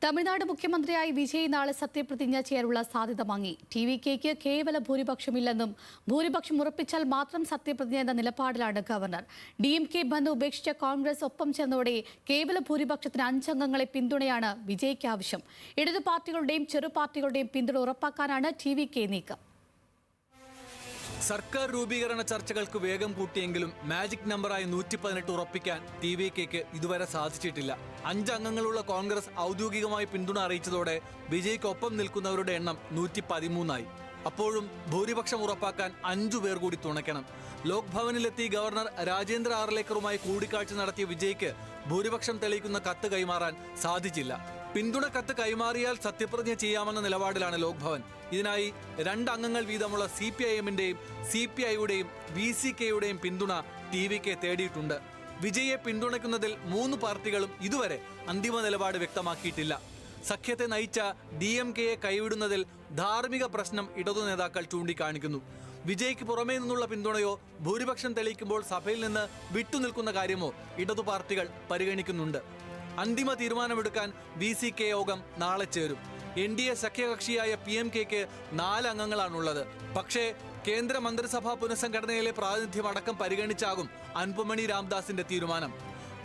തമിഴ്നാട് മുഖ്യമന്ത്രിയായി വിജയ് നാളെ സത്യപ്രതിജ്ഞ ചെയ്യാനുള്ള സാധ്യത മങ്ങി. ടി.വി.കെയ്ക്ക് കേവല ഭൂരിപക്ഷമില്ലെന്നും ഭൂരിപക്ഷം ഉറപ്പിച്ചാൽ മാത്രം സത്യപ്രതിജ്ഞ എന്ന നിലപാടിലാണ് ഗവർണർ. ഡി.എം.കെ ബന്ധം ഉപേക്ഷിച്ച കോൺഗ്രസ് ഒപ്പം ചേർന്നതോടെ കേവല ഭൂരിപക്ഷത്തിന് 5 അംഗങ്ങളെ പിന്തുണയാണ് വിജയ്ക്ക് ആവശ്യം. ഇടതു പാർട്ടികളുടെയും ചെറു പാർട്ടികളുടെയും പിന്തുണ ഉറപ്പാക്കാനാണ് ടി.വി.കെ നീക്കം. സർക്കാർ രൂപീകരണ ചർച്ചകൾക്ക് വേഗം കൂട്ടിയെങ്കിലും മാജിക് നമ്പറായി 118 ഉറപ്പിക്കാൻ ടി.വി.കെയ്ക്ക് ഇതുവരെ സാധിച്ചിട്ടില്ല. 5 അംഗങ്ങളുള്ള കോൺഗ്രസ് ഔദ്യോഗികമായി പിന്തുണ അറിയിച്ചതോടെ വിജയ്ക്കൊപ്പം നിൽക്കുന്നവരുടെ എണ്ണം 113ആയി. അപ്പോഴും ഭൂരിപക്ഷം ഉറപ്പാക്കാൻ 5 പേർ കൂടി തുണയ്ക്കണം. ലോക് ഭവനിലെത്തി ഗവർണർ രാജേന്ദ്ര ആർലേക്കറുമായി കൂടിക്കാഴ്ച നടത്തിയ വിജയ്ക്ക് ഭൂരിപക്ഷം തെളിയിക്കുന്ന കത്ത് കൈമാറാൻ സാധിച്ചില്ല. പിന്തുണ കത്ത് കൈമാറിയാൽ സത്യപ്രതിജ്ഞ ചെയ്യാമെന്ന നിലപാടിലാണ് ലോക് ഭവൻ. ഇതിനായി 2 അംഗങ്ങൾ വീതമുള്ള CPIM-ന്റെയും CPI-യുടെയും VCK-യുടെയും പിന്തുണ ടി.വി.കെ തേടിയിട്ടുണ്ട്. വിജയെ പിന്തുണയ്ക്കുന്നതിൽ 3 പാർട്ടികളും ഇതുവരെ അന്തിമ നിലപാട് വ്യക്തമാക്കിയിട്ടില്ല. സഖ്യത്തെ നയിച്ച DMK-യെ കൈവിടുന്നതിൽ ധാർമ്മിക പ്രശ്നം ഇടതു നേതാക്കൾ ചൂണ്ടിക്കാണിക്കുന്നു. വിജയ്ക്ക് പുറമേ നിന്നുള്ള പിന്തുണയോ ഭൂരിപക്ഷം തെളിയിക്കുമ്പോൾ സഭയിൽ നിന്ന് വിട്ടുനിൽക്കുന്ന കാര്യമോ ഇടതു പാർട്ടികൾ പരിഗണിക്കുന്നുണ്ട്. അന്തിമ തീരുമാനമെടുക്കാൻ VCK യോഗം നാളെ ചേരും. NDA സഖ്യകക്ഷിയായ PMK-ക്ക് 4 അംഗങ്ങളാണുള്ളത്. പക്ഷേ കേന്ദ്ര മന്ത്രിസഭാ പുനഃസംഘടനയിലെ പ്രാതിനിധ്യം അടക്കം പരിഗണിച്ചാകും അൻപുമണി രാംദാസിന്റെ തീരുമാനം.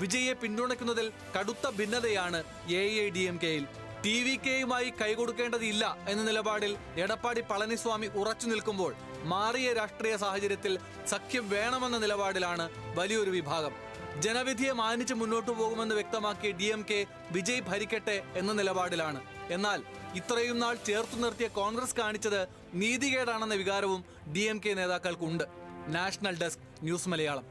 വിജയെ പിന്തുണയ്ക്കുന്നതിൽ കടുത്ത ഭിന്നതയാണ് AIADMK-യിൽ. ടി.വി.കെയുമായി കൈകൊടുക്കേണ്ടതില്ല എന്ന നിലപാടിൽ എടപ്പാടി പളനിസ്വാമി ഉറച്ചു നിൽക്കുമ്പോൾ മാറിയ രാഷ്ട്രീയ സാഹചര്യത്തിൽ സഖ്യം വേണമെന്ന നിലപാടിലാണ് വലിയൊരു വിഭാഗം. ജനവിധിയെ മാനിച്ച് മുന്നോട്ടു പോകുമെന്ന് വ്യക്തമാക്കിയ DMK വിജയ് ഭരിക്കട്ടെ എന്ന നിലപാടിലാണ്. എന്നാൽ ഇത്രയും നാൾ ചേർത്തു നിർത്തിയ കോൺഗ്രസ് കാണിച്ചത് നീതികേടാണെന്ന വികാരവും DMK നേതാക്കൾക്കുണ്ട്. National desk, News Malayalam.